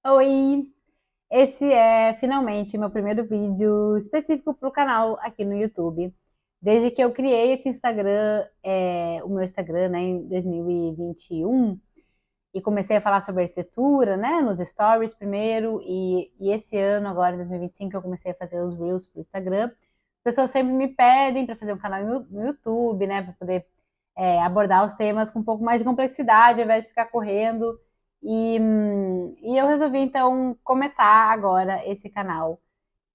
Oi! Esse é finalmente meu primeiro vídeo específico para o canal aqui no YouTube. Desde que eu criei esse Instagram, o meu Instagram, né, em 2021, e comecei a falar sobre arquitetura, né, nos stories primeiro, e esse ano, agora em 2025, eu comecei a fazer os Reels para o Instagram. As pessoas sempre me pedem para fazer um canal no YouTube, né, para poder abordar os temas com um pouco mais de complexidade, ao invés de ficar correndo. E eu resolvi então começar agora esse canal.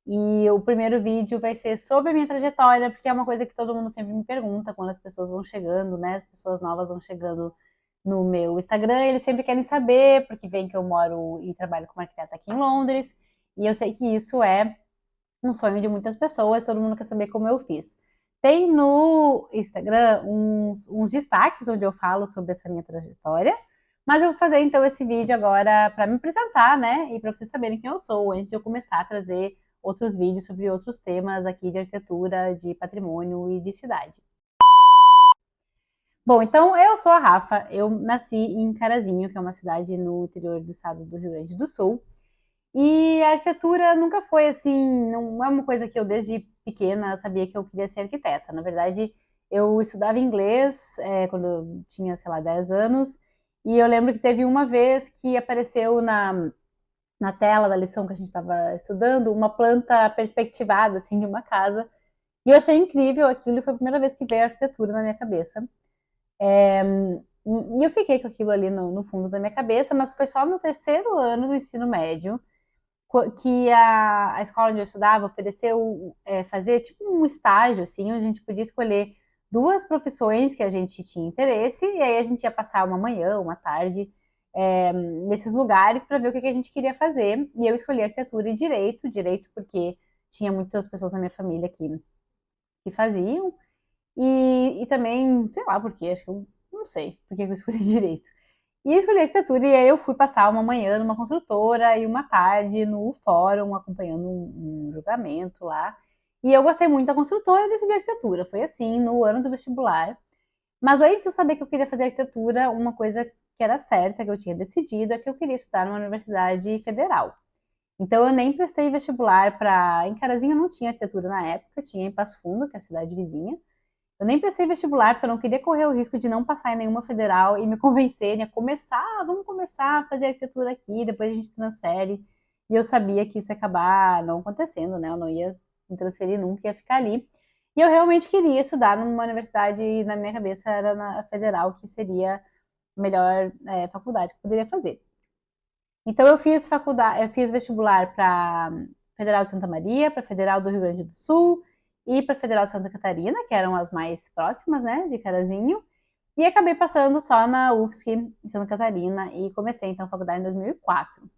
E o primeiro vídeo vai ser sobre a minha trajetória, porque é uma coisa que todo mundo sempre me pergunta quando as pessoas vão chegando, né? As pessoas novas vão chegando no meu Instagram, eles sempre querem saber, porque veem que eu moro e trabalho como arquiteta aqui em Londres, e eu sei que isso é um sonho de muitas pessoas, todo mundo quer saber como eu fiz. Tem no Instagram uns destaques onde eu falo sobre essa minha trajetória, mas eu vou fazer então esse vídeo agora para me apresentar, né? E para vocês saberem quem eu sou, antes de eu começar a trazer outros vídeos sobre outros temas aqui de arquitetura, de patrimônio e de cidade. Bom, então eu sou a Rafa, eu nasci em Carazinho, que é uma cidade no interior do estado do Rio Grande do Sul. E a arquitetura nunca foi assim, não é uma coisa que eu desde pequena sabia que eu queria ser arquiteta. Na verdade, eu estudava inglês quando eu tinha, sei lá, 10 anos, e eu lembro que teve uma vez que apareceu na tela da lição que a gente estava estudando uma planta perspectivada, assim, de uma casa, e eu achei incrível aquilo, e foi a primeira vez que veio a arquitetura na minha cabeça. E eu fiquei com aquilo ali no fundo da minha cabeça, mas foi só no terceiro ano do ensino médio que a escola onde eu estudava ofereceu fazer tipo um estágio, assim, onde a gente podia escolher duas profissões que a gente tinha interesse, e aí a gente ia passar uma manhã, uma tarde, nesses lugares para ver o que a gente queria fazer. E eu escolhi arquitetura e direito porque tinha muitas pessoas na minha família que faziam, e também, sei lá por quê, acho que eu não sei por que eu escolhi direito. E escolhi arquitetura, e aí eu fui passar uma manhã numa construtora e uma tarde no fórum, acompanhando um julgamento lá. E eu gostei muito da construtora e decidi arquitetura. Foi assim, no ano do vestibular. Mas antes de eu saber que eu queria fazer arquitetura, uma coisa que era certa, que eu tinha decidido, é que eu queria estudar numa universidade federal. Então eu nem prestei vestibular para. Em Carazinho não tinha arquitetura na época, tinha em Passo Fundo, que é a cidade vizinha. Eu nem prestei vestibular, porque eu não queria correr o risco de não passar em nenhuma federal e me convencerem a começar, vamos começar a fazer arquitetura aqui, depois a gente transfere. E eu sabia que isso ia acabar não acontecendo, né? Eu não ia me transferir nunca, ia ficar ali. E eu realmente queria estudar numa universidade, e na minha cabeça era na federal, que seria a melhor faculdade que eu poderia fazer. Então eu fiz faculdade, eu fiz vestibular para Federal de Santa Maria, para Federal do Rio Grande do Sul e para Federal de Santa Catarina, que eram as mais próximas, né, de Carazinho. E acabei passando só na UFSC, em Santa Catarina, e comecei então a faculdade em 2004.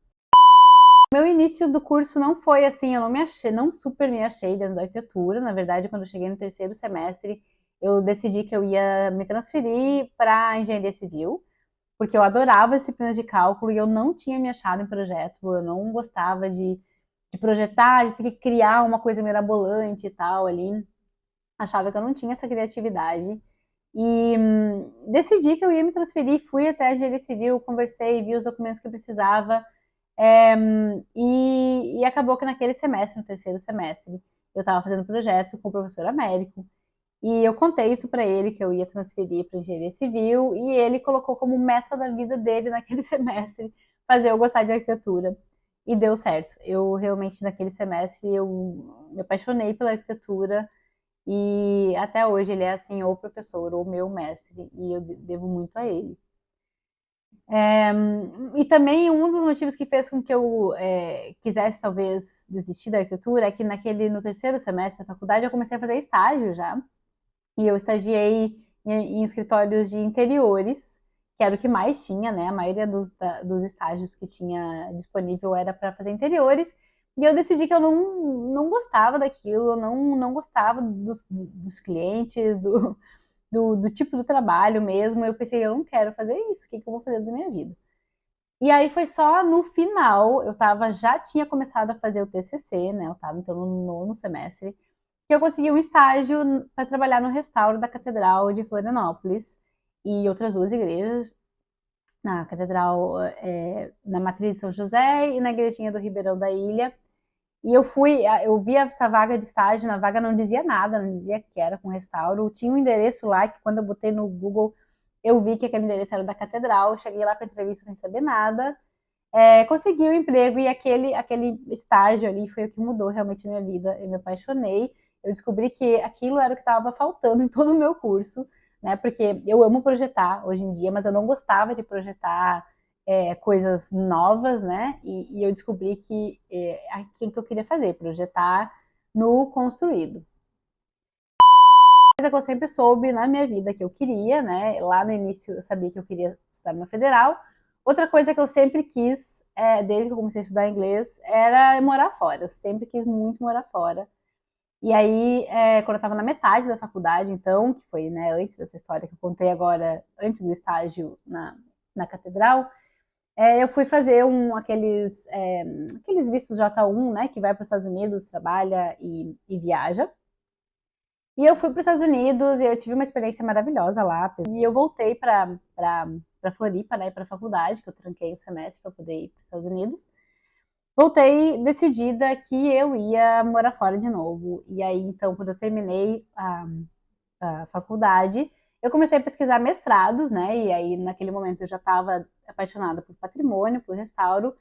Meu início do curso não foi assim, eu não me achei, não super me achei dentro da arquitetura. Na verdade, quando eu cheguei no terceiro semestre, eu decidi que eu ia me transferir para engenharia civil, porque eu adorava disciplinas de cálculo e eu não tinha me achado em projeto, eu não gostava de projetar, de ter que criar uma coisa mirabolante e tal ali. Achava que eu não tinha essa criatividade. E decidi que eu ia me transferir, fui até a engenharia civil, conversei, vi os documentos que eu precisava, e acabou que naquele semestre, no terceiro semestre, eu estava fazendo projeto com o professor Américo, e eu contei isso para ele, que eu ia transferir para engenharia civil, e ele colocou como meta da vida dele naquele semestre fazer eu gostar de arquitetura. E deu certo. Eu realmente, naquele semestre, eu me apaixonei pela arquitetura, e até hoje ele é assim, ou professor, ou meu mestre, e eu devo muito a ele. E também um dos motivos que fez com que eu quisesse talvez desistir da arquitetura é que no terceiro semestre da faculdade eu comecei a fazer estágio já. E eu estagiei em escritórios de interiores, que era o que mais tinha, né? A maioria dos estágios que tinha disponível era para fazer interiores. E eu decidi que eu não gostava daquilo, não gostava dos clientes, do tipo do trabalho mesmo. Eu pensei, eu não quero fazer isso, o que eu vou fazer da minha vida? E aí foi só no final, já tinha começado a fazer o TCC, né? Eu estava então no nono semestre, que eu consegui um estágio para trabalhar no restauro da Catedral de Florianópolis e outras duas igrejas. na Catedral, na Matriz de São José e na Igrejinha do Ribeirão da Ilha. E eu vi essa vaga de estágio, na vaga não dizia nada, não dizia que era com restauro. Tinha um endereço lá que quando eu botei no Google, eu vi que aquele endereço era da Catedral. Eu cheguei lá para entrevista sem saber nada. Consegui o emprego e aquele estágio ali foi o que mudou realmente a minha vida. Eu me apaixonei, eu descobri que aquilo era o que estava faltando em todo o meu curso, né? Porque eu amo projetar hoje em dia, mas eu não gostava de projetar coisas novas, né? E eu descobri que aquilo que eu queria fazer, projetar no construído. Coisa que eu sempre soube na minha vida que eu queria, né? Lá no início eu sabia que eu queria estudar numa federal. Outra coisa que eu sempre quis, desde que eu comecei a estudar inglês, era morar fora. Eu sempre quis muito morar fora. E aí, quando eu estava na metade da faculdade, então, que foi, né, antes dessa história que eu contei agora, antes do estágio na catedral, eu fui fazer aqueles vistos J1, né, que vai para os Estados Unidos, trabalha e viaja. E eu fui para os Estados Unidos e eu tive uma experiência maravilhosa lá. E eu voltei para Floripa, né, para a faculdade, que eu tranquei o semestre para poder ir para os Estados Unidos. Voltei decidida que eu ia morar fora de novo. E aí, então, quando eu terminei a faculdade, eu comecei a pesquisar mestrados, né? E aí, naquele momento, eu já estava apaixonada por patrimônio, por restauro.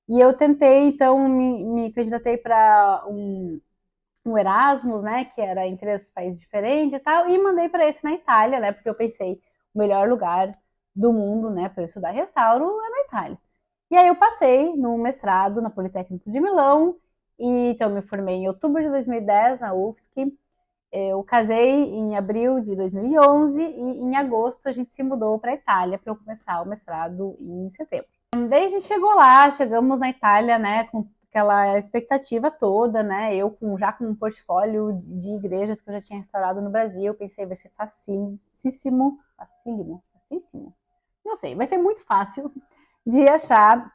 E eu tentei, então, me candidatei para um Erasmus, né, que era em 3 países diferentes e tal, e mandei para esse na Itália, né, porque eu pensei, o melhor lugar do mundo, né, para estudar restauro é na Itália. E aí eu passei no mestrado na Politécnico de Milão, e então me formei em outubro de 2010 na UFSC. Eu casei em abril de 2011 e em agosto a gente se mudou para a Itália para eu começar o mestrado em setembro. Daí a gente chegou lá, chegamos na Itália, né, com aquela expectativa toda, né, já com um portfólio de igrejas que eu já tinha restaurado no Brasil, pensei, vai ser facílimo, não sei, vai ser muito fácil de achar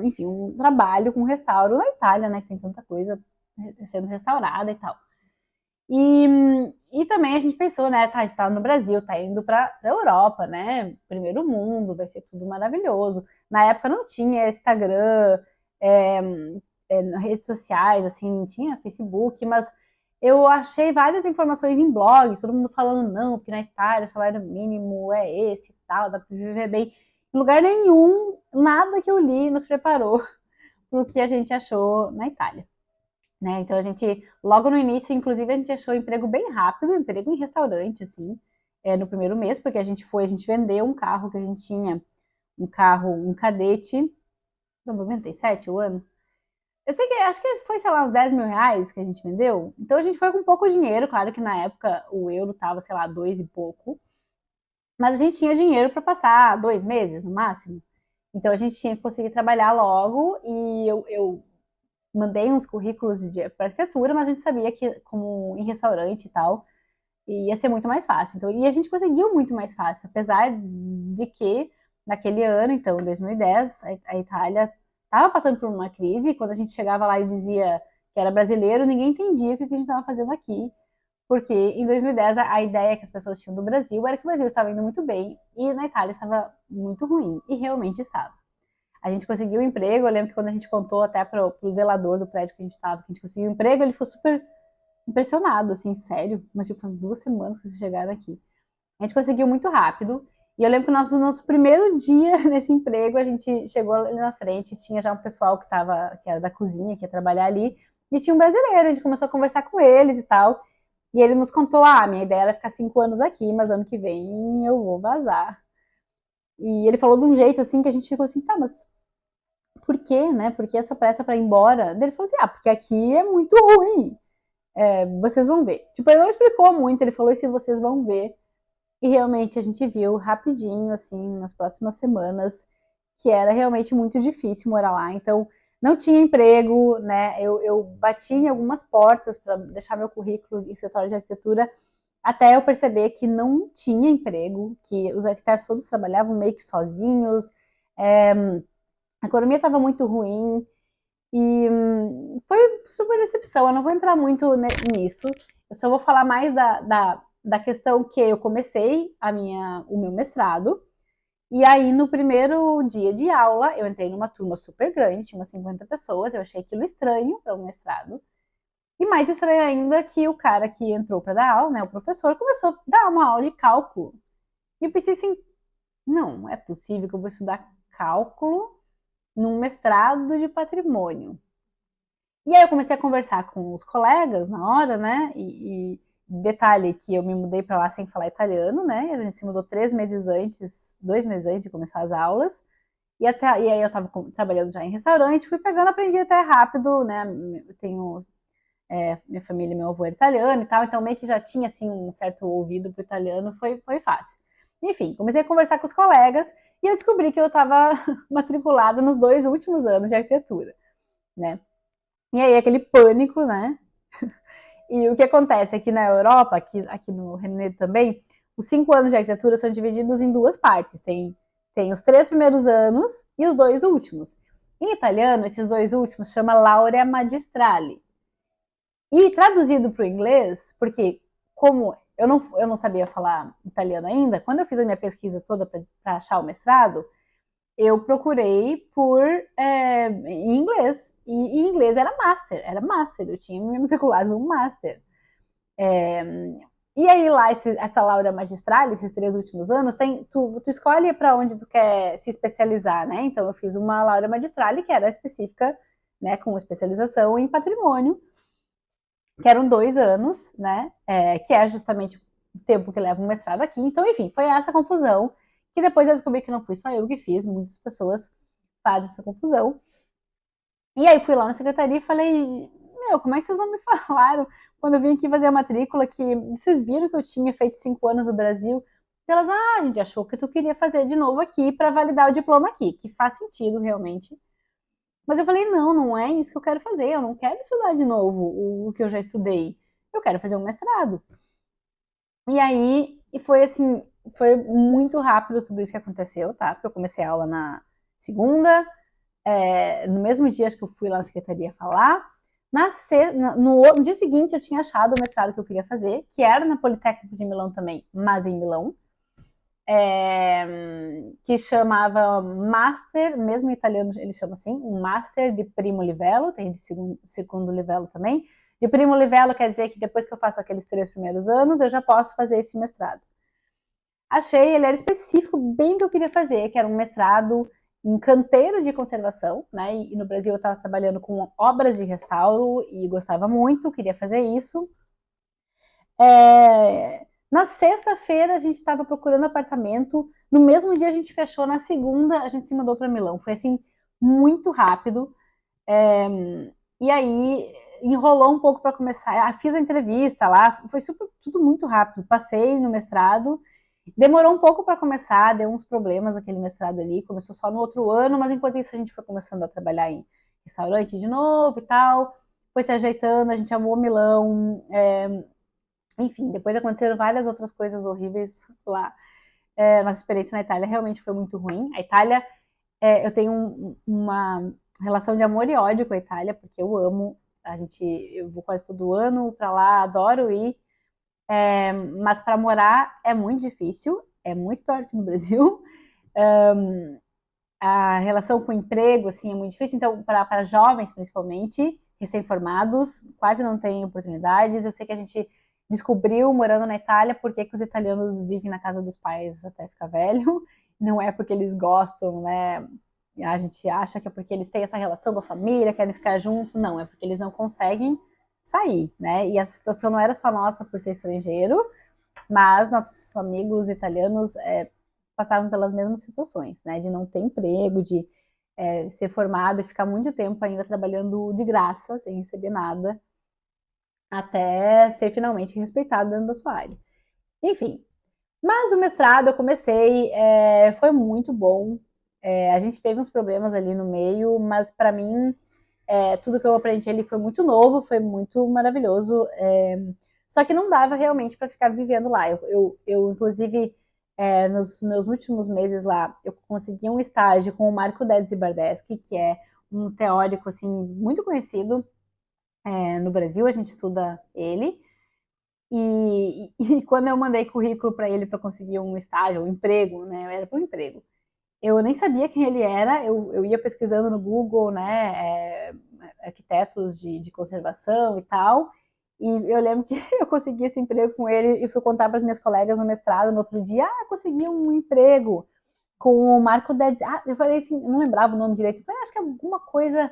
enfim, um trabalho com restauro na Itália, né, que tem tanta coisa sendo restaurada e tal. E também a gente pensou, né, tá, a gente tá no Brasil, tá indo pra Europa, né, primeiro mundo, vai ser tudo maravilhoso. Na época não tinha Instagram, é, redes sociais, assim, tinha Facebook, mas eu achei várias informações em blogs, todo mundo falando, não, porque na Itália o salário mínimo é esse e tal, dá pra viver bem. Em lugar nenhum, nada que eu li nos preparou pro que a gente achou na Itália. Né? Então a gente, logo no início, inclusive, a gente achou emprego bem rápido, emprego em restaurante, assim, no primeiro mês, porque a gente vendeu um carro que a gente tinha, um Cadete, 97 o ano. Eu sei que, acho que foi, sei lá, uns 10 mil reais que a gente vendeu. Então a gente foi com pouco dinheiro, claro que na época o euro tava, sei lá, 2 e pouco. Mas a gente tinha dinheiro para passar 2 meses no máximo. Então a gente tinha que conseguir trabalhar logo e eu mandei uns currículos para arquitetura, mas a gente sabia que, como em restaurante e tal, ia ser muito mais fácil. Então, e a gente conseguiu muito mais fácil, apesar de que, naquele ano, então, em 2010, a Itália estava passando por uma crise, e quando a gente chegava lá e dizia que era brasileiro, ninguém entendia o que a gente estava fazendo aqui, porque em 2010 a ideia que as pessoas tinham do Brasil era que o Brasil estava indo muito bem e na Itália estava muito ruim, e realmente estava. A gente conseguiu um emprego, eu lembro que quando a gente contou até pro zelador do prédio que a gente estava, que a gente conseguiu um emprego, ele ficou super impressionado, assim, sério, mas tipo, faz 2 semanas que vocês chegaram aqui. A gente conseguiu muito rápido, e eu lembro que no nosso primeiro dia nesse emprego, a gente chegou ali na frente, tinha já um pessoal que era da cozinha, que ia trabalhar ali, e tinha um brasileiro, a gente começou a conversar com eles e tal, e ele nos contou, minha ideia era ficar 5 anos aqui, mas ano que vem eu vou vazar. E ele falou de um jeito assim que a gente ficou assim, tá, mas por quê, né? Por que essa pressa para ir embora? Ele falou assim, porque aqui é muito ruim. Vocês vão ver. Tipo, ele não explicou muito, ele falou, e se vocês vão ver. E realmente a gente viu rapidinho, assim, nas próximas semanas, que era realmente muito difícil morar lá. Então, não tinha emprego, né? Eu bati em algumas portas para deixar meu currículo em escritório de arquitetura, até eu perceber que não tinha emprego, que os arquitetos todos trabalhavam meio que sozinhos, a economia estava muito ruim, e foi super decepção. Eu não vou entrar muito nisso, eu só vou falar mais da questão que eu comecei o meu mestrado, e aí no primeiro dia de aula, eu entrei numa turma super grande, tinha umas 50 pessoas, eu achei aquilo estranho para um mestrado. E mais estranho ainda que o cara que entrou para dar aula, né, o professor, começou a dar uma aula de cálculo. E eu pensei assim, não é possível que eu vou estudar cálculo num mestrado de patrimônio. E aí eu comecei a conversar com os colegas na hora, né? E detalhe que eu me mudei para lá sem falar italiano, né? A gente se mudou 3 meses antes, 2 meses antes de começar as aulas. E aí eu estava trabalhando já em restaurante, fui pegando, aprendi até rápido, né? Eu tenho minha família, meu avô era italiano e tal, então meio que já tinha assim um certo ouvido pro italiano, foi fácil. Enfim, comecei a conversar com os colegas e eu descobri que eu estava matriculada nos 2 últimos anos de arquitetura, né? E aí aquele pânico, né? E o que acontece aqui na Europa, aqui no Reino Unido também, os 5 anos de arquitetura são divididos em duas partes. Tem os 3 primeiros anos e os 2 últimos. Em italiano, esses 2 últimos chama laurea magistrale. E traduzido para o inglês, porque como eu não sabia falar italiano ainda, quando eu fiz a minha pesquisa toda para achar o mestrado, eu procurei em inglês. E em inglês era master. Eu tinha me matriculado no master. E aí lá, essa laurea magistral, esses 3 últimos anos, tu escolhe para onde tu quer se especializar, né? Então eu fiz uma laurea magistral que era específica, né, com especialização em patrimônio, que eram 2 anos, né? Que é justamente o tempo que leva um mestrado aqui. Então, enfim, foi essa confusão, que depois eu descobri que não fui só eu que fiz, muitas pessoas fazem essa confusão. E aí fui lá na secretaria e falei, meu, como é que vocês não me falaram quando eu vim aqui fazer a matrícula que vocês viram que eu tinha feito 5 anos no Brasil? E elas, a gente achou que tu queria fazer de novo aqui para validar o diploma aqui, que faz sentido realmente. Mas eu falei, não, não é isso que eu quero fazer, eu não quero estudar de novo o que eu já estudei. Eu quero fazer um mestrado. E aí, e foi assim, foi muito rápido tudo isso que aconteceu, tá? Porque eu comecei a aula na segunda, no mesmo dia que eu fui lá na secretaria falar. No dia seguinte eu tinha achado o mestrado que eu queria fazer, que era na Politécnico de Milão também, mas em Milão. Que chamava Master, mesmo em italiano ele chama assim, um Master de Primo Livello, tem de segundo livello também. De Primo Livello quer dizer que depois que eu faço aqueles 3 primeiros anos, eu já posso fazer esse mestrado. Achei, ele era específico, bem o que eu queria fazer, que era um mestrado em canteiro de conservação, né? E no Brasil eu estava trabalhando com obras de restauro e gostava muito, queria fazer isso. Na sexta-feira a gente estava procurando apartamento, no mesmo dia a gente fechou, na segunda a gente se mudou para Milão. Foi assim, muito rápido. E aí enrolou um pouco para começar. Fiz a entrevista lá, foi tudo muito rápido. Passei no mestrado, demorou um pouco para começar, deu uns problemas aquele mestrado ali, começou só no outro ano, mas enquanto isso a gente foi começando a trabalhar em restaurante de novo e tal, foi se ajeitando, a gente amou Milão, enfim, depois aconteceram várias outras coisas horríveis lá. Nossa experiência na Itália realmente foi muito ruim. A Itália, eu tenho uma relação de amor e ódio com a Itália, porque eu amo. Eu vou quase todo ano para lá, adoro ir. Mas para morar é muito difícil, é muito pior que no Brasil. A relação com o emprego, assim, é muito difícil. Então, para jovens, principalmente, recém-formados, quase não tem oportunidades. Eu sei que a gente descobriu, morando na Itália, por que os italianos vivem na casa dos pais até ficar velho. Não é porque eles gostam, né? A gente acha que é porque eles têm essa relação com a família, querem ficar junto. Não, é porque eles não conseguem sair, né? E a situação não era só nossa por ser estrangeiro, mas nossos amigos italianos passavam pelas mesmas situações, né? De não ter emprego, de ser formado e ficar muito tempo ainda trabalhando de graça, sem receber nada, até ser finalmente respeitado dentro da sua área. Enfim, mas o mestrado eu comecei, foi muito bom. A gente teve uns problemas ali no meio, mas para mim tudo que eu aprendi ali foi muito novo, foi muito maravilhoso. Só que não dava realmente para ficar vivendo lá. Eu inclusive, nos meus últimos meses lá, eu consegui um estágio com o Marco Dezzi Bardeschi, que é um teórico assim muito conhecido no Brasil, a gente estuda ele. E quando eu mandei currículo para ele para conseguir um estágio, um emprego, né? Era para um emprego. Eu nem sabia quem ele era, eu ia pesquisando no Google, né? Arquitetos de conservação e tal. E eu lembro que eu consegui esse emprego com ele e fui contar para as minhas colegas no mestrado no outro dia. Ah, consegui um emprego com o Marco Ded. Ah, eu falei assim, eu não lembrava o nome direito. Eu falei, acho que é alguma coisa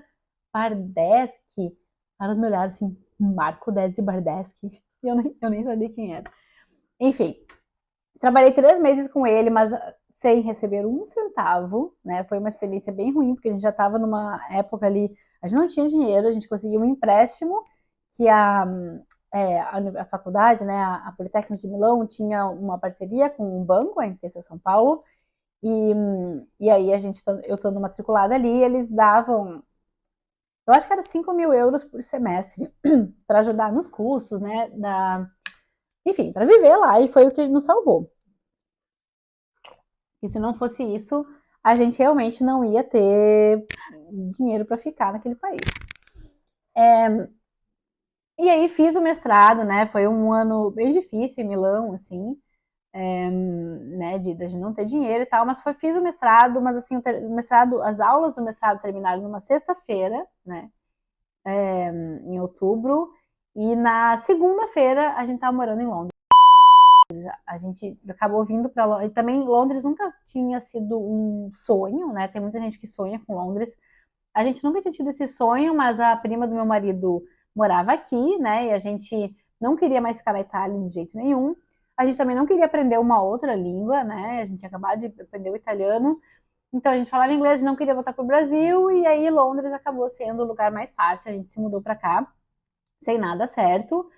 Bardeschi. Elas me olharam assim, Marco Desi Bardeschi. E eu nem sabia quem era. Enfim, trabalhei 3 meses com ele, mas sem receber um centavo, né? Foi uma experiência bem ruim, porque a gente já estava numa época ali, a gente não tinha dinheiro, a gente conseguiu um empréstimo que a faculdade, né, a Politécnica de Milão tinha uma parceria com um banco, a Intesa São Paulo, e aí eu estando matriculada ali, eles davam, eu acho que era 5.000 euros por semestre para ajudar nos custos, né, enfim, para viver lá, e foi o que nos salvou. E se não fosse isso, a gente realmente não ia ter dinheiro para ficar naquele país. E aí fiz o mestrado, né? Foi um ano bem difícil em Milão, assim, né? De não ter dinheiro e tal, mas fiz o mestrado, mas assim, o mestrado, as aulas do mestrado terminaram numa sexta-feira, né? Em outubro, e na segunda-feira a gente tava morando em Londres. A gente acabou vindo para Londres. E também Londres nunca tinha sido um sonho, né? Tem muita gente que sonha com Londres. A gente nunca tinha tido esse sonho, mas a prima do meu marido morava aqui, né? E a gente não queria mais ficar na Itália de jeito nenhum. A gente também não queria aprender uma outra língua, né? A gente tinha acabado de aprender o italiano. Então a gente falava inglês, a gente não queria voltar para o Brasil. E aí Londres acabou sendo o lugar mais fácil. A gente se mudou para cá, sem nada certo.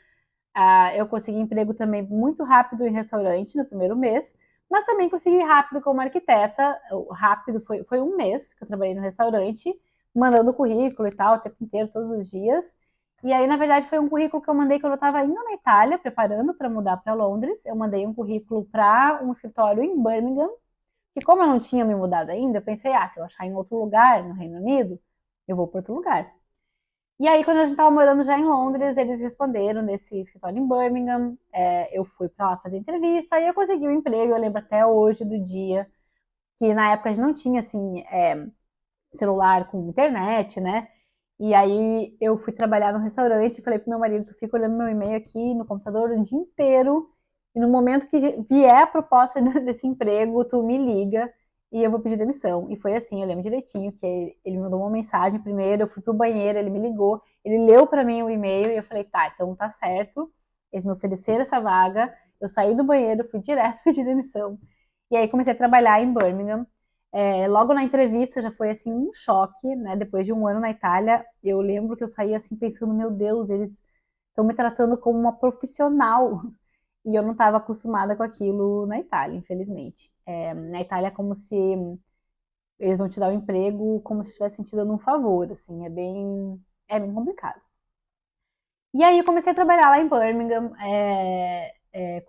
Eu consegui emprego também muito rápido em restaurante no primeiro mês, mas também consegui rápido como arquiteta. Rápido foi um mês que eu trabalhei no restaurante, mandando currículo e tal, o tempo inteiro, todos os dias. E aí, na verdade, foi um currículo que eu mandei quando eu estava indo na Itália, preparando para mudar para Londres. Eu mandei um currículo para um escritório em Birmingham, que como eu não tinha me mudado ainda, eu pensei, se eu achar em outro lugar, no Reino Unido, eu vou para outro lugar. E aí, quando a gente estava morando já em Londres, eles responderam nesse escritório em Birmingham. Eu fui para lá fazer entrevista e eu consegui um emprego. Eu lembro até hoje do dia que na época a gente não tinha assim celular com internet, né? E aí eu fui trabalhar no restaurante e falei pro meu marido, tu fica olhando meu e-mail aqui no computador o dia inteiro e no momento que vier a proposta desse emprego, tu me liga e eu vou pedir demissão. E foi assim, eu lembro direitinho que ele mandou uma mensagem primeiro, eu fui pro banheiro, ele me ligou, ele leu para mim o e-mail e eu falei, tá, então tá certo, eles me ofereceram essa vaga, eu saí do banheiro, fui direto pedir demissão. E aí comecei a trabalhar em Birmingham. Logo na entrevista já foi assim um choque, né? Depois de um ano na Itália, eu lembro que eu saí assim pensando, meu Deus, eles estão me tratando como uma profissional e eu não estava acostumada com aquilo na Itália, infelizmente. Na Itália é como se eles vão te dar um emprego como se estivessem te dando um favor, assim, é bem complicado. E aí eu comecei a trabalhar lá em Birmingham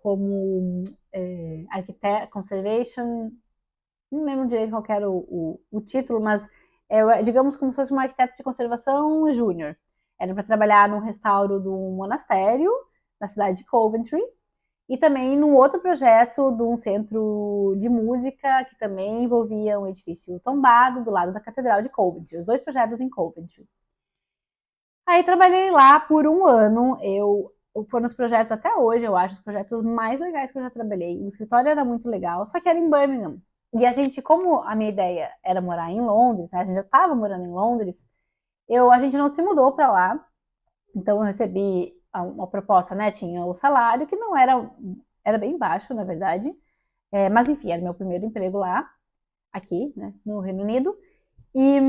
como arquiteta, conservation, não lembro direito qual era o título, mas digamos como se fosse uma arquiteta de conservação júnior. Era para trabalhar num restauro do monastério, na cidade de Coventry, e também num outro projeto de um centro de música que também envolvia um edifício tombado do lado da Catedral de Coventry, os dois projetos em Coventry. Aí trabalhei lá por um ano, foram os projetos até hoje, eu acho, os projetos mais legais que eu já trabalhei. O escritório era muito legal, só que era em Birmingham. E a gente, como a minha ideia era morar em Londres, né, a gente já estava morando em Londres, a gente não se mudou para lá. Então eu recebi uma proposta, né? Tinha o salário que não era bem baixo, na verdade. Mas enfim, era meu primeiro emprego lá, aqui, né, no Reino Unido. E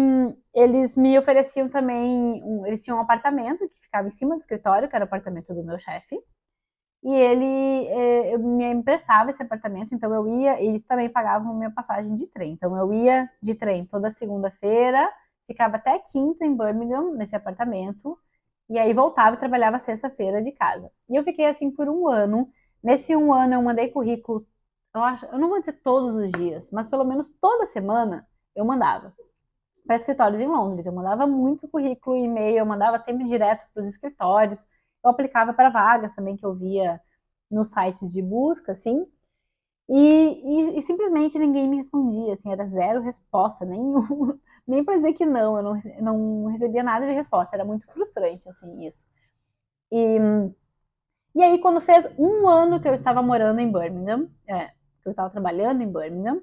eles me ofereciam também, eles tinham um apartamento que ficava em cima do escritório, que era o apartamento do meu chefe. E ele me emprestava esse apartamento, então eu ia, eles também pagavam a minha passagem de trem. Então eu ia de trem toda segunda-feira, ficava até quinta em Birmingham, nesse apartamento, e aí voltava e trabalhava sexta-feira de casa. E eu fiquei assim por um ano. Nesse um ano eu mandei currículo, eu não vou dizer todos os dias, mas pelo menos toda semana eu mandava para escritórios em Londres. Eu mandava muito currículo e e-mail, eu mandava sempre direto para os escritórios. Eu aplicava para vagas também que eu via nos sites de busca, assim, e simplesmente ninguém me respondia, assim, era zero resposta, nem para dizer que não, eu não recebia nada de resposta, era muito frustrante, assim, isso. E, e aí, quando fez um ano que eu estava morando em Birmingham, que eu estava trabalhando em Birmingham,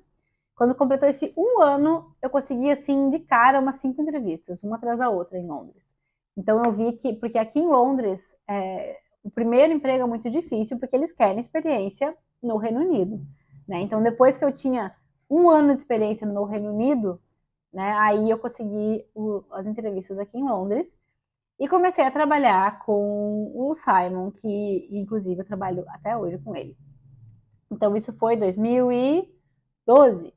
quando completou esse um ano, eu consegui, assim, de cara, umas 5 entrevistas, uma atrás da outra, em Londres. Então, eu vi que, porque aqui em Londres, o primeiro emprego é muito difícil, porque eles querem experiência no Reino Unido, né? Então, depois que eu tinha um ano de experiência no Reino Unido, né, aí eu consegui as entrevistas aqui em Londres e comecei a trabalhar com o Simon, que, inclusive, eu trabalho até hoje com ele. Então, isso foi 2012.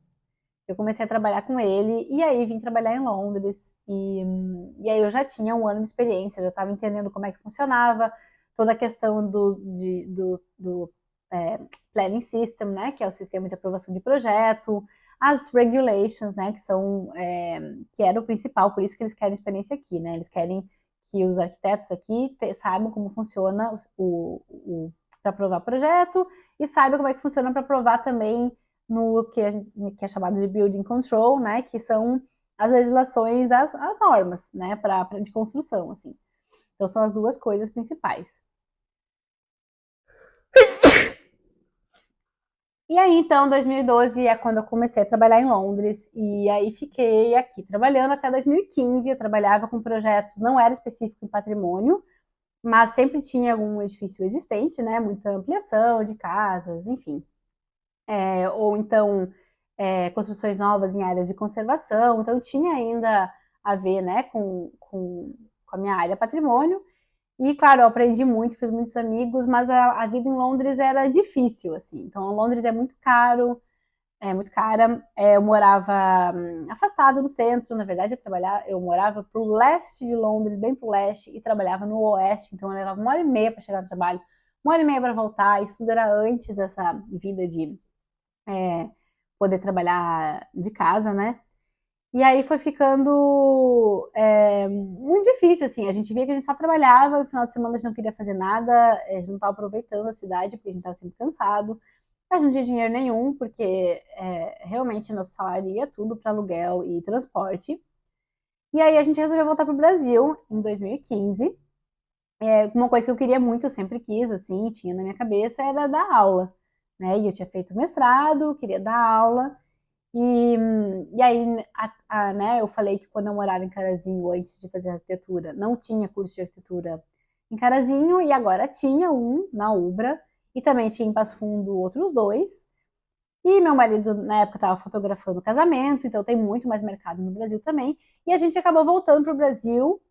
Eu comecei a trabalhar com ele e aí vim trabalhar em Londres. E aí eu já tinha um ano de experiência, já estava entendendo como é que funcionava toda a questão do Planning System, né, que é o sistema de aprovação de projeto, as regulations, né, que era o principal, por isso que eles querem experiência aqui, né, eles querem que os arquitetos aqui saibam como funciona para aprovar projeto e saibam como é que funciona para aprovar também no que é chamado de building control, né, que são as legislações, as normas, né, de construção, assim. Então são as duas coisas principais. E aí, então, 2012 é quando eu comecei a trabalhar em Londres, e aí fiquei aqui trabalhando até 2015. Eu trabalhava com projetos, não era específico em patrimônio, mas sempre tinha algum edifício existente, né? Muita ampliação de casas, enfim. Ou então construções novas em áreas de conservação. Então tinha ainda a ver, né, com a minha área patrimônio. E, claro, eu aprendi muito, fiz muitos amigos, mas a vida em Londres era difícil, assim. Então, Londres é muito caro, é muito cara. Eu morava afastada no centro, na verdade, eu morava pro leste de Londres, bem pro leste, e trabalhava no oeste, então eu levava 1h30 para chegar no trabalho, 1h30 para voltar. Isso tudo era antes dessa vida de poder trabalhar de casa, né? E aí foi ficando muito difícil, assim. A gente via que a gente só trabalhava, no final de semana a gente não queria fazer nada, a gente não estava aproveitando a cidade, porque a gente estava sempre cansado. A gente não tinha dinheiro nenhum, porque realmente nosso salário ia tudo para aluguel e transporte. E aí a gente resolveu voltar para o Brasil em 2015. Uma coisa que eu queria muito, eu sempre quis, assim, tinha na minha cabeça, era dar aula. Né? E eu tinha feito mestrado, queria dar aula. E aí, né, eu falei que quando eu morava em Carazinho, antes de fazer arquitetura, não tinha curso de arquitetura em Carazinho, e agora tinha um na Ubra, e também tinha em Passo Fundo outros dois. E meu marido, na época, estava fotografando o casamento, então tem muito mais mercado no Brasil também. E a gente acabou voltando para o Brasil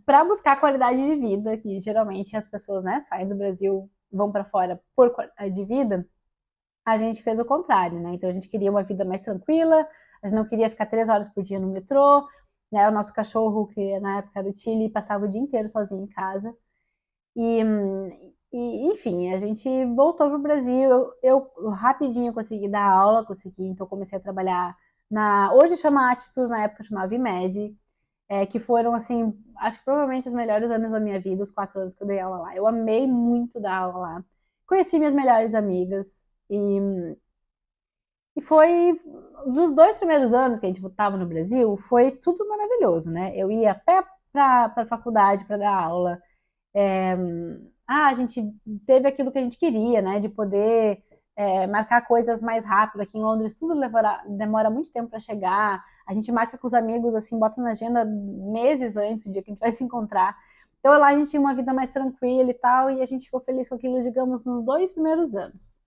para buscar qualidade de vida, que geralmente as pessoas, né, saem do Brasil, vão para fora por qualidade de vida. A gente fez o contrário, né? Então a gente queria uma vida mais tranquila, a gente não queria ficar 3 horas por dia no metrô, né? O nosso cachorro, que na época era o Chile, passava o dia inteiro sozinho em casa. E, enfim, a gente voltou para o Brasil. Eu rapidinho consegui dar aula, então comecei a trabalhar hoje chama Atitudes, na época chamava IMED, que foram, assim, acho que provavelmente os melhores anos da minha vida, os 4 anos que eu dei aula lá. Eu amei muito dar aula lá. Conheci minhas melhores amigas, e foi dos 2 primeiros anos que a gente estava no Brasil, foi tudo maravilhoso, né? Eu ia a pé para a faculdade para dar aula. É, a gente teve aquilo que a gente queria, né? De poder marcar coisas mais rápido. Aqui em Londres tudo demora muito tempo para chegar. A gente marca com os amigos, assim, bota na agenda meses antes do dia que a gente vai se encontrar. Então lá a gente tinha uma vida mais tranquila e tal, e a gente ficou feliz com aquilo, digamos, nos 2 primeiros anos.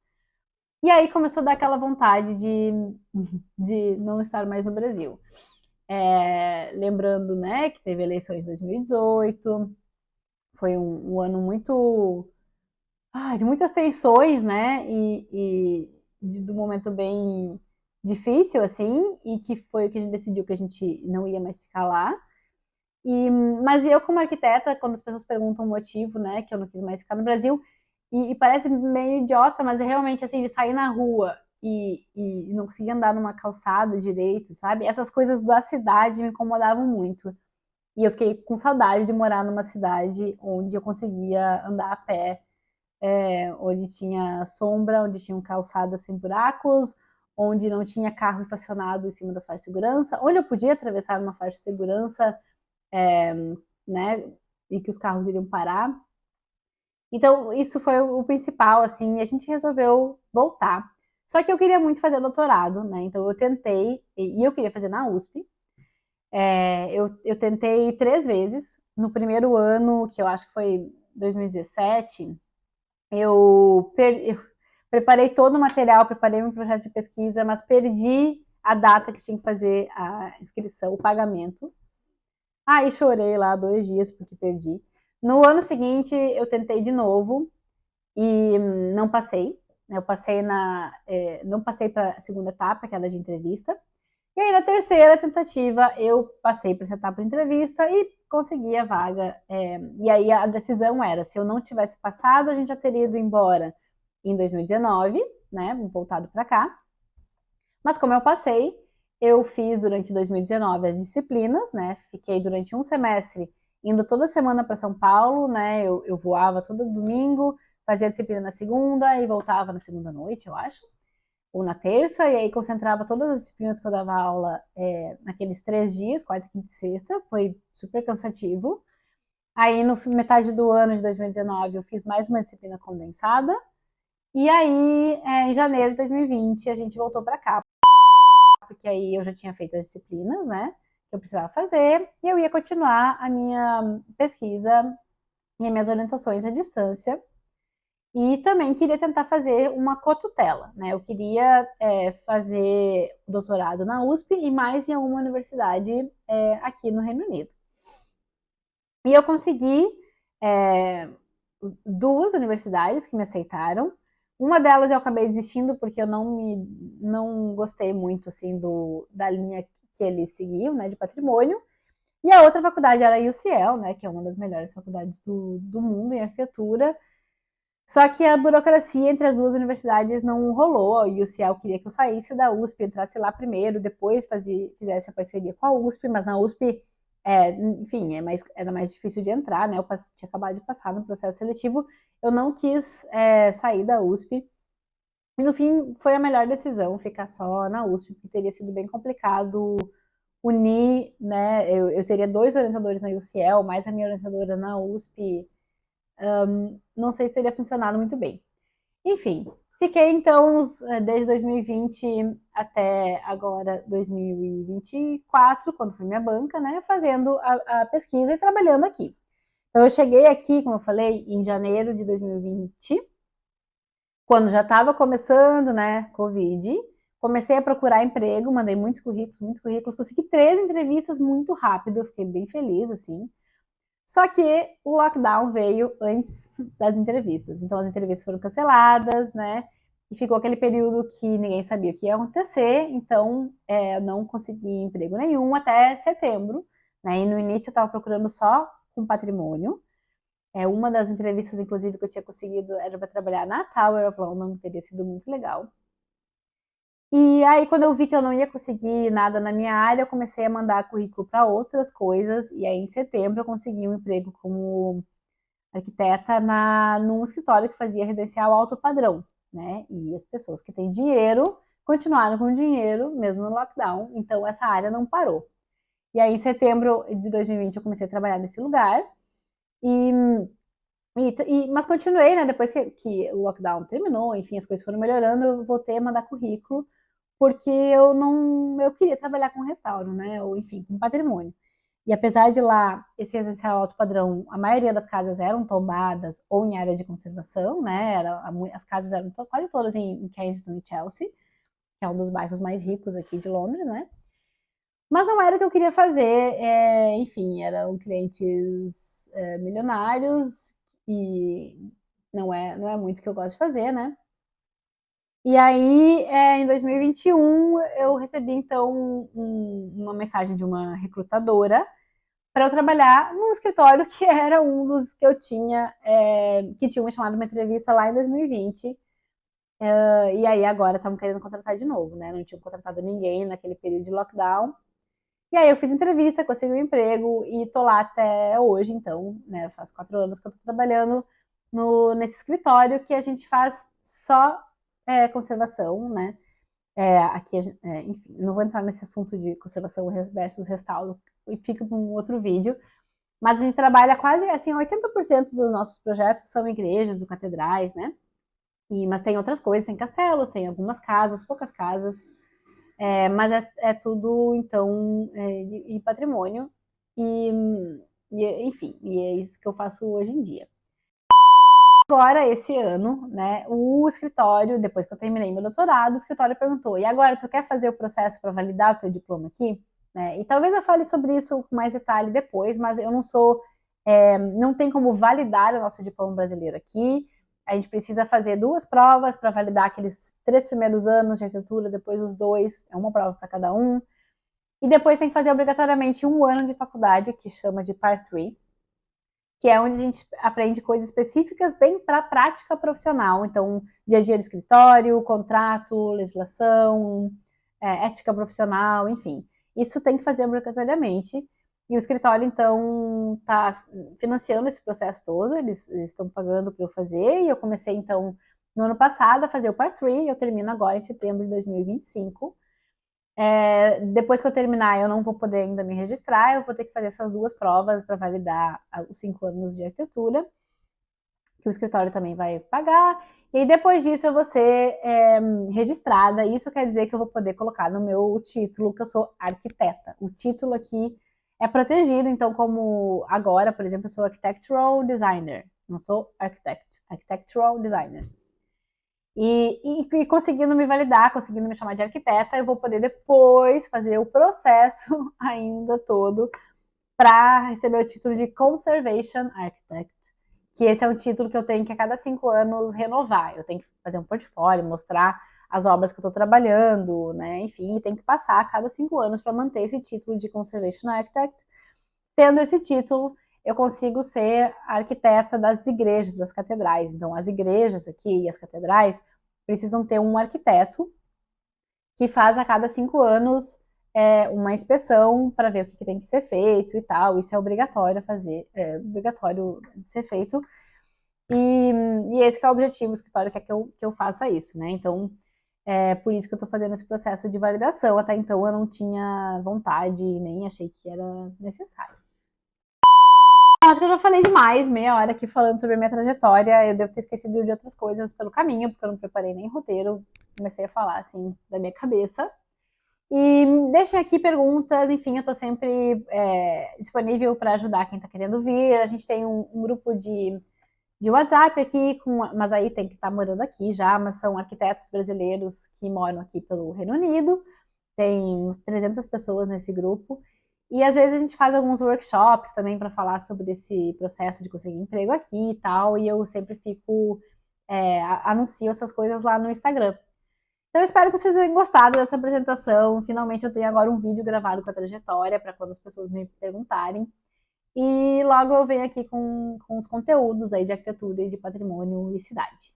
E aí começou a dar aquela vontade de não estar mais no Brasil. Lembrando, né, que teve eleições em 2018, foi um ano de muitas tensões, né, do momento bem difícil, assim, e que foi o que a gente decidiu que a gente não ia mais ficar lá. Mas eu, como arquiteta, quando as pessoas perguntam o motivo, né, que eu não quis mais ficar no Brasil, e parece meio idiota, mas é realmente assim, de sair na rua e não conseguir andar numa calçada direito, sabe? Essas coisas da cidade me incomodavam muito. E eu fiquei com saudade de morar numa cidade onde eu conseguia andar a pé onde tinha sombra, onde tinham calçadas sem buracos, onde não tinha carro estacionado em cima das faixas de segurança, onde eu podia atravessar uma faixa de segurança, né, e que os carros iriam parar. Então, isso foi o principal, assim, e a gente resolveu voltar. Só que eu queria muito fazer doutorado, né? Então eu tentei, e eu queria fazer na USP. Eu tentei 3 vezes. No primeiro ano, que eu acho que foi 2017, eu preparei todo o material, preparei meu projeto de pesquisa, mas perdi a data que tinha que fazer a inscrição, o pagamento. Aí chorei lá 2 dias porque perdi. No ano seguinte, eu tentei de novo e não passei. Eu passei não passei para a segunda etapa, que era de entrevista. E aí, na terceira tentativa, eu passei para essa etapa de entrevista e consegui a vaga. E aí, a decisão era: se eu não tivesse passado, a gente já teria ido embora em 2019, né? Voltado para cá. Mas como eu passei, eu fiz durante 2019 as disciplinas, né? Fiquei durante um semestre indo toda semana para São Paulo, né? Eu voava todo domingo, fazia disciplina na segunda e voltava na segunda noite, eu acho, ou na terça, e aí concentrava todas as disciplinas que eu dava aula naqueles 3 dias, quarta, quinta e sexta. Foi super cansativo. Aí, no metade do ano de 2019, eu fiz mais uma disciplina condensada. E aí, em janeiro de 2020, a gente voltou para cá, porque aí eu já tinha feito as disciplinas, né, que eu precisava fazer, e eu ia continuar a minha pesquisa e as minhas orientações à distância. E também queria tentar fazer uma cotutela, né? Eu queria fazer doutorado na USP e mais em alguma universidade aqui no Reino Unido. E eu consegui é, 2 universidades que me aceitaram. Uma delas eu acabei desistindo porque eu não gostei muito assim da linha que eles seguiam, né, de patrimônio. E a outra faculdade era a UCL, né, que é uma das melhores faculdades do mundo em arquitetura. Só que a burocracia entre as duas universidades não rolou. A UCL queria que eu saísse da USP, entrasse lá primeiro, depois fizesse a parceria com a USP, mas na USP, enfim, era mais difícil de entrar, né? Eu tinha acabado de passar no processo seletivo, eu não quis sair da USP. E no fim, foi a melhor decisão ficar só na USP, porque teria sido bem complicado unir, né? Eu teria 2 orientadores na UCL, mais a minha orientadora na USP. Não sei se teria funcionado muito bem. Enfim, fiquei então desde 2020 até agora 2024, quando fui minha banca, né, fazendo a pesquisa e trabalhando aqui. Então eu cheguei aqui, como eu falei, em janeiro de 2020, quando já estava começando, né, Covid. Comecei a procurar emprego, mandei muitos currículos, consegui 3 entrevistas muito rápido, fiquei bem feliz, assim. Só que o lockdown veio antes das entrevistas. Então as entrevistas foram canceladas, né? E ficou aquele período que ninguém sabia o que ia acontecer. Então eu não consegui emprego nenhum até setembro. Né? E no início eu estava procurando só com patrimônio. Uma das entrevistas, inclusive, que eu tinha conseguido era para trabalhar na Tower of London, que teria sido muito legal. E aí, quando eu vi que eu não ia conseguir nada na minha área, eu comecei a mandar currículo para outras coisas. E aí, em setembro, eu consegui um emprego como arquiteta num escritório que fazia residencial alto padrão, né? E as pessoas que têm dinheiro continuaram com dinheiro, mesmo no lockdown. Então, essa área não parou. E aí, em setembro de 2020, eu comecei a trabalhar nesse lugar. Mas continuei, né? Depois que o lockdown terminou, enfim, as coisas foram melhorando, eu voltei a mandar currículo porque eu queria trabalhar com restauro, né? Ou enfim, com patrimônio. E apesar de lá, esse residencial alto padrão, a maioria das casas eram tombadas ou em área de conservação, né? As casas eram quase todas em Kensington e Chelsea, que é um dos bairros mais ricos aqui de Londres, né? Mas não era o que eu queria fazer, enfim, eram clientes milionários e não é muito o que eu gosto de fazer, né? E aí, em 2021, eu recebi, então, uma mensagem de uma recrutadora para eu trabalhar num escritório que era um dos que eu tinha, que tinha me chamado uma entrevista lá em 2020. E aí, agora, estavam querendo contratar de novo, né? Não tinham contratado ninguém naquele período de lockdown. E aí, eu fiz entrevista, consegui um emprego e tô lá até hoje, então, né? Faz 4 anos que eu tô trabalhando nesse escritório que a gente faz só conservação, né? Aqui, enfim, não vou entrar nesse assunto de conservação versus restauro, e fica para um outro vídeo, mas a gente trabalha quase, assim, 80% dos nossos projetos são igrejas ou catedrais, né? Mas tem outras coisas, tem castelos, tem algumas casas, poucas casas, mas é tudo, então, de patrimônio, e, enfim, e é isso que eu faço hoje em dia. Agora, esse ano, né, o escritório, depois que eu terminei meu doutorado, o escritório perguntou, e agora, tu quer fazer o processo para validar o teu diploma aqui? E talvez eu fale sobre isso com mais detalhe depois, mas eu não sou, não tem como validar o nosso diploma brasileiro aqui. A gente precisa fazer 2 provas para validar aqueles 3 primeiros anos de arquitetura, depois os 2, é uma prova para cada um. E depois tem que fazer obrigatoriamente 1 ano de faculdade, que chama de Part 3, que é onde a gente aprende coisas específicas bem para a prática profissional. Então, dia a dia de escritório, contrato, legislação, ética profissional, enfim. Isso tem que fazer obrigatoriamente. E o escritório, então, está financiando esse processo todo, eles estão pagando para eu fazer, e eu comecei, então, no ano passado a fazer o Part 3, eu termino agora em setembro de 2025. Depois que eu terminar, eu não vou poder ainda me registrar, eu vou ter que fazer essas 2 provas para validar os 5 anos de arquitetura, que o escritório também vai pagar. E aí, depois disso, eu vou ser registrada. Isso quer dizer que eu vou poder colocar no meu título que eu sou arquiteta. O título aqui é protegido, então, como agora, por exemplo, eu sou architectural designer, não sou architectural designer. E conseguindo me validar, conseguindo me chamar de arquiteta, eu vou poder depois fazer o processo ainda todo para receber o título de Conservation Architect, que esse é um título que eu tenho que a cada 5 anos renovar. Eu tenho que fazer um portfólio, mostrar as obras que eu estou trabalhando, né? Enfim, tem que passar a cada 5 anos para manter esse título de Conservation Architect. Tendo esse título, eu consigo ser arquiteta das igrejas, das catedrais. Então, as igrejas aqui e as catedrais precisam ter um arquiteto que faz a cada 5 anos uma inspeção para ver o que tem que ser feito e tal. Isso é obrigatório fazer, obrigatório de ser feito. E esse que é o objetivo, o escritório quer que eu faça isso, né? Então, por isso que eu estou fazendo esse processo de validação. Até então eu não tinha vontade, nem achei que era necessário. Acho que eu já falei demais, meia hora aqui falando sobre a minha trajetória. Eu devo ter esquecido de outras coisas pelo caminho, porque eu não preparei nem roteiro. Comecei a falar, assim, da minha cabeça. E deixem aqui perguntas, enfim, eu tô sempre disponível para ajudar quem tá querendo vir. A gente tem um grupo de WhatsApp aqui, mas aí tem que estar morando aqui já, mas são arquitetos brasileiros que moram aqui pelo Reino Unido. Tem uns 300 pessoas nesse grupo. E às vezes a gente faz alguns workshops também para falar sobre esse processo de conseguir emprego aqui e tal. E eu sempre anuncio essas coisas lá no Instagram. Então eu espero que vocês tenham gostado dessa apresentação. Finalmente eu tenho agora um vídeo gravado com a trajetória para quando as pessoas me perguntarem. E logo eu venho aqui com os conteúdos aí de arquitetura e de patrimônio e cidade.